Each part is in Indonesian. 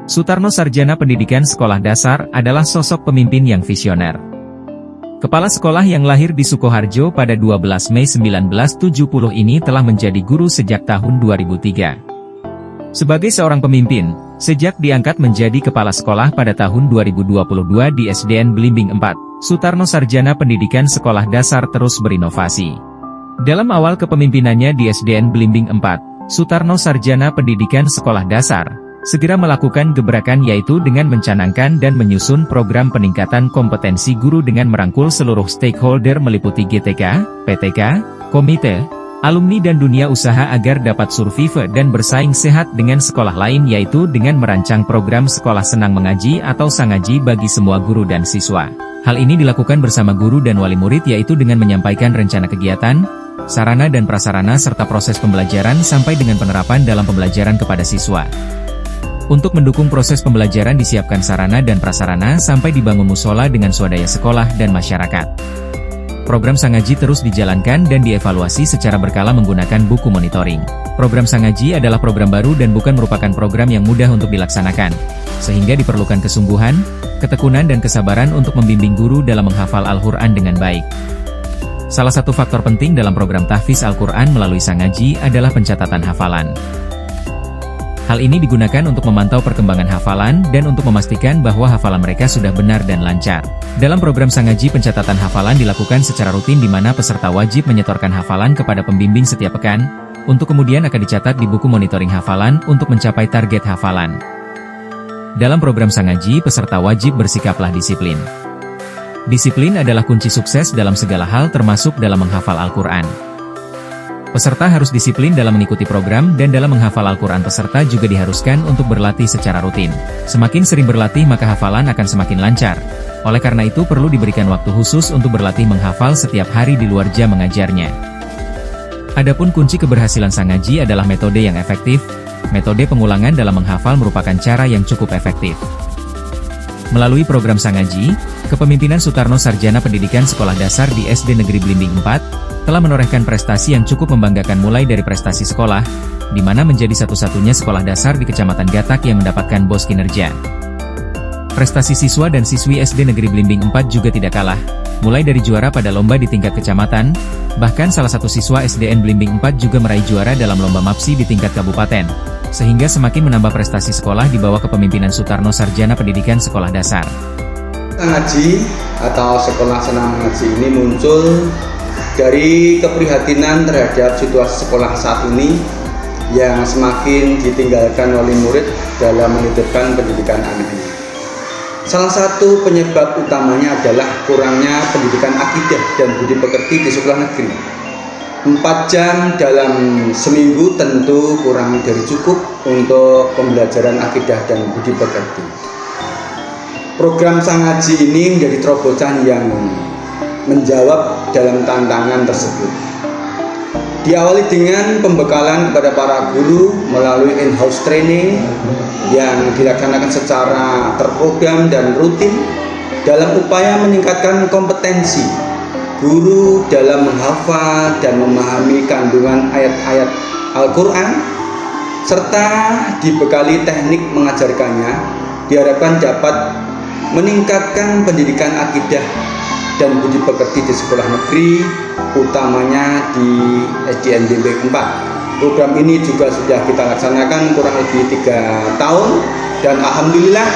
Sutarno Sarjana Pendidikan Sekolah Dasar adalah sosok pemimpin yang visioner. Kepala sekolah yang lahir di Sukoharjo pada 12 Mei 1970 ini telah menjadi guru sejak tahun 2003. Sebagai seorang pemimpin, sejak diangkat menjadi kepala sekolah pada tahun 2022 di SDN Blimbing 4, Sutarno Sarjana Pendidikan Sekolah Dasar terus berinovasi. Dalam awal kepemimpinannya di SDN Blimbing 4, Sutarno Sarjana Pendidikan Sekolah Dasar segera melakukan gebrakan, yaitu dengan mencanangkan dan menyusun program peningkatan kompetensi guru dengan merangkul seluruh stakeholder meliputi GTK, PTK, komite, alumni dan dunia usaha agar dapat survive dan bersaing sehat dengan sekolah lain, yaitu dengan merancang program sekolah senang mengaji atau sangaji bagi semua guru dan siswa. Hal ini dilakukan bersama guru dan wali murid, yaitu dengan menyampaikan rencana kegiatan, sarana dan prasarana serta proses pembelajaran sampai dengan penerapan dalam pembelajaran kepada siswa. Untuk mendukung proses pembelajaran disiapkan sarana dan prasarana sampai dibangun musola dengan swadaya sekolah dan masyarakat. Program Sangaji terus dijalankan dan dievaluasi secara berkala menggunakan buku monitoring. Program Sangaji adalah program baru dan bukan merupakan program yang mudah untuk dilaksanakan, sehingga diperlukan kesungguhan, ketekunan dan kesabaran untuk membimbing guru dalam menghafal Al-Quran dengan baik. Salah satu faktor penting dalam program tahfiz Al-Quran melalui Sangaji adalah pencatatan hafalan. Hal ini digunakan untuk memantau perkembangan hafalan dan untuk memastikan bahwa hafalan mereka sudah benar dan lancar. Dalam program Sangaji, pencatatan hafalan dilakukan secara rutin di mana peserta wajib menyetorkan hafalan kepada pembimbing setiap pekan, untuk kemudian akan dicatat di buku monitoring hafalan untuk mencapai target hafalan. Dalam program Sangaji, peserta wajib bersikaplah disiplin. Disiplin adalah kunci sukses dalam segala hal, termasuk dalam menghafal Al-Quran. Peserta harus disiplin dalam mengikuti program, dan dalam menghafal Al-Quran peserta juga diharuskan untuk berlatih secara rutin. Semakin sering berlatih maka hafalan akan semakin lancar. Oleh karena itu perlu diberikan waktu khusus untuk berlatih menghafal setiap hari di luar jam mengajarnya. Adapun kunci keberhasilan Sangaji adalah metode yang efektif. Metode pengulangan dalam menghafal merupakan cara yang cukup efektif. Melalui program Sangaji, kepemimpinan Sutarno Sarjana Pendidikan Sekolah Dasar di SD Negeri Blimbing 4, telah menorehkan prestasi yang cukup membanggakan, mulai dari prestasi sekolah, di mana menjadi satu-satunya sekolah dasar di Kecamatan Gatak yang mendapatkan BOS kinerja. Prestasi siswa dan siswi SD Negeri Blimbing 4 juga tidak kalah, mulai dari juara pada lomba di tingkat kecamatan, bahkan salah satu siswa SDN Blimbing 4 juga meraih juara dalam lomba MAPSI di tingkat kabupaten, sehingga semakin menambah prestasi sekolah di bawah kepemimpinan Sutarno Sarjana Pendidikan Sekolah Dasar. Sangaji atau sekolah senam mengaji ini muncul dari keprihatinan terhadap situasi sekolah saat ini yang semakin ditinggalkan oleh murid dalam menitipkan pendidikan anaknya. Salah satu penyebab utamanya adalah kurangnya pendidikan akidah dan budi pekerti di sekolah negeri. 4 jam dalam seminggu tentu kurang dari cukup untuk pembelajaran akidah dan budi pekerti. Program Sangaji ini menjadi terobosan yang menjawab dalam tantangan tersebut. Diawali dengan pembekalan kepada para guru melalui in-house training yang dilaksanakan secara terprogram dan rutin dalam upaya meningkatkan kompetensi guru dalam menghafal dan memahami kandungan ayat-ayat Al-Quran, serta dibekali teknik mengajarkannya, diharapkan dapat meningkatkan pendidikan akidah dan budi pekerti di sekolah negeri, utamanya di SDN Blimbing 4. Program ini juga sudah kita laksanakan kurang lebih 3 tahun, dan alhamdulillah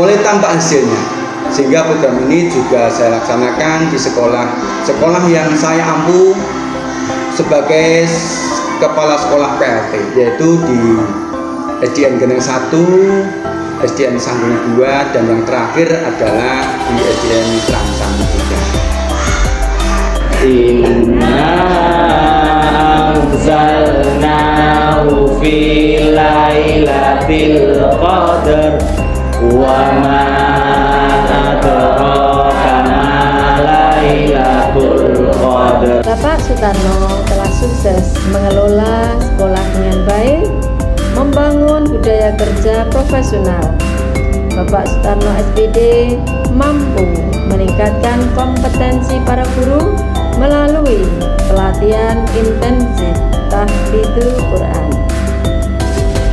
mulai tampak hasilnya. Sehingga program ini juga saya laksanakan di sekolah yang saya ampu sebagai kepala sekolah PLT, yaitu di SDN Geneng 1, SDN Sanggung 2, dan yang terakhir adalah di SDN Trangsang 3. Inna anzalnahu fi lailatul qadar wa ma adraka ma lailatul qadar. Bapak Sutarno telah sukses mengelola sekolah dengan baik, membangun budaya kerja profesional. Bapak Sutarno SPD mampu meningkatkan kompetensi para guru melalui pelatihan intensif tahfidz Quran,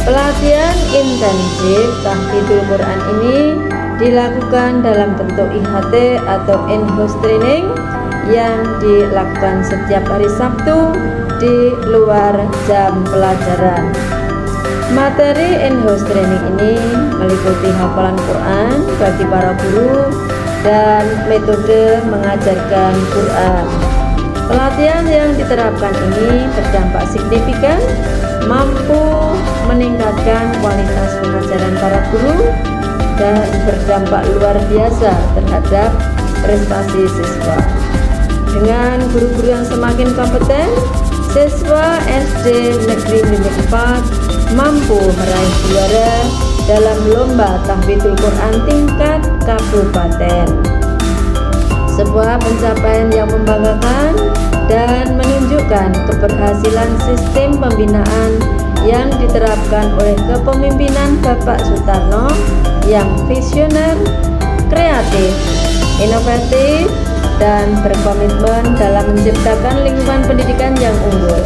pelatihan Kajian intensif tahfidul Quran ini dilakukan dalam bentuk IHT atau in-house training yang dilakukan setiap hari Sabtu di luar jam pelajaran. Materi in-house training ini meliputi hafalan Quran bagi para guru dan metode mengajarkan Quran. Pelatihan yang diterapkan ini berdampak signifikan, mampu meningkatkan kualitas pengajaran para guru dan berdampak luar biasa terhadap prestasi siswa. Dengan guru-guru yang semakin kompeten, siswa SD Negeri Milik 4 mampu meraih juara dalam lomba tahfidul Quran tingkat kabupaten. Sebuah pencapaian yang membanggakan dan menunjukkan keberhasilan sistem pembinaan yang diterapkan oleh kepemimpinan Bapak Sutarno yang visioner, kreatif, inovatif, dan berkomitmen dalam menciptakan lingkungan pendidikan yang unggul.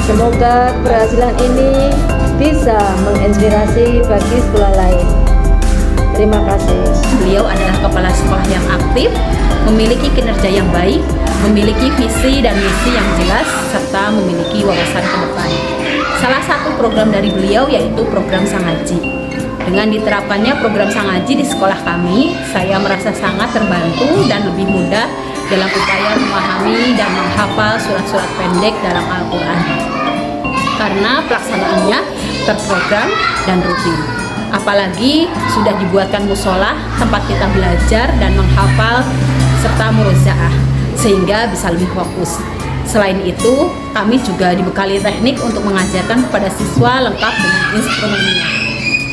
Semoga keberhasilan ini bisa menginspirasi bagi sekolah lain. Terima kasih. Beliau adalah kepala sekolah yang aktif, memiliki kinerja yang baik, memiliki visi dan misi yang jelas, serta memiliki wawasan ke depan. Salah satu program dari beliau yaitu program Sangaji. Dengan diterapkannya program Sangaji di sekolah kami, saya merasa sangat terbantu dan lebih mudah dalam upaya memahami dan menghafal surat-surat pendek dalam Al-Quran. Karena pelaksanaannya terprogram dan rutin. Apalagi sudah dibuatkan musola, tempat kita belajar dan menghafal serta murojaah, sehingga bisa lebih fokus. Selain itu, kami juga dibekali teknik untuk mengajarkan kepada siswa lengkap dengan instrumennya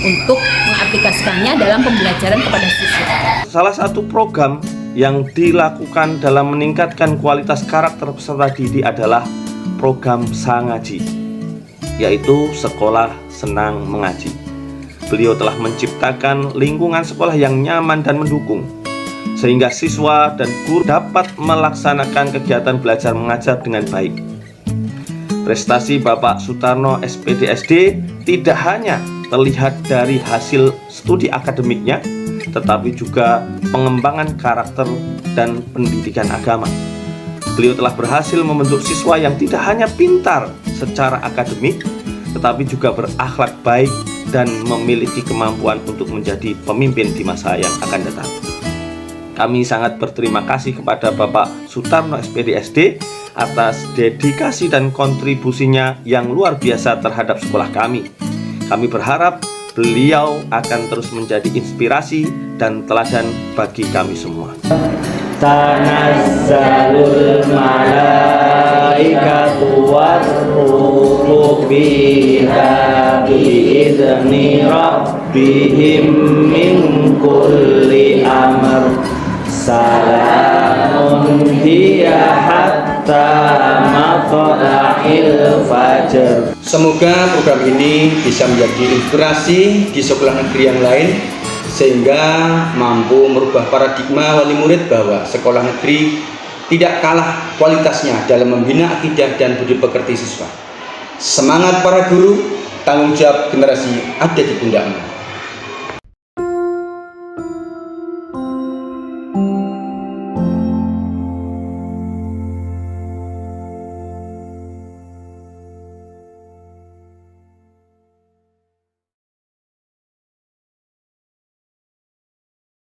untuk mengaplikasikannya dalam pembelajaran kepada siswa. Salah satu program yang dilakukan dalam meningkatkan kualitas karakter peserta didik adalah program Sangaji, yaitu Sekolah Senang Mengaji. Beliau telah menciptakan lingkungan sekolah yang nyaman dan mendukung, sehingga siswa dan guru dapat melaksanakan kegiatan belajar mengajar dengan baik. Prestasi Bapak Sutarno SPD SD tidak hanya terlihat dari hasil studi akademiknya, tetapi juga pengembangan karakter dan pendidikan agama. Beliau telah berhasil membentuk siswa yang tidak hanya pintar secara akademik, tetapi juga berakhlak baik dan memiliki kemampuan untuk menjadi pemimpin di masa yang akan datang. Kami sangat berterima kasih kepada Bapak Sutarno SPD SD atas dedikasi dan kontribusinya yang luar biasa terhadap sekolah kami. Kami berharap beliau akan terus menjadi inspirasi dan teladan bagi kami semua. Tanazzalul malaikatu warruhu fiha bi'idzni rabbihim min kulli amr. Salamun hiya hatta matla'il fajr. Semoga program ini bisa menjadi inspirasi di sekolah negeri yang lain, sehingga mampu merubah paradigma wali murid bahwa sekolah negeri tidak kalah kualitasnya dalam membina akidah dan budi pekerti siswa. Semangat para guru, tanggung jawab generasi ada di pundakmu.